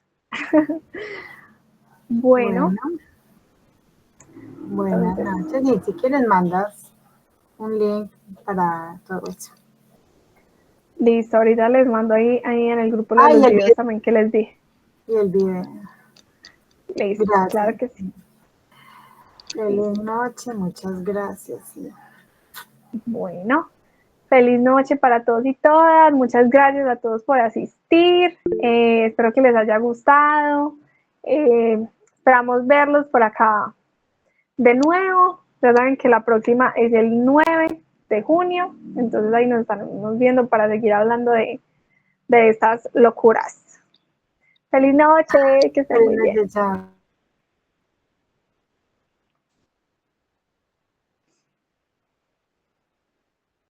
Bueno, Bueno, buenas entonces, noches. Y si quieres mandas un link para todo eso. listo, ahorita les mando ahí en el grupo de Y los el videos video. también que les di. Y el video. Listo, claro Gracias. que sí. Feliz Listo. noche, muchas gracias. Bueno, feliz noche para todos y todas. Muchas gracias a todos por asistir. Espero que les haya gustado. Esperamos verlos por acá de nuevo. Ya saben que la próxima es el 9 de junio. Entonces ahí nos estaremos viendo para seguir hablando de estas locuras. Feliz noche, que estén Feliz muy bien. noche, chao.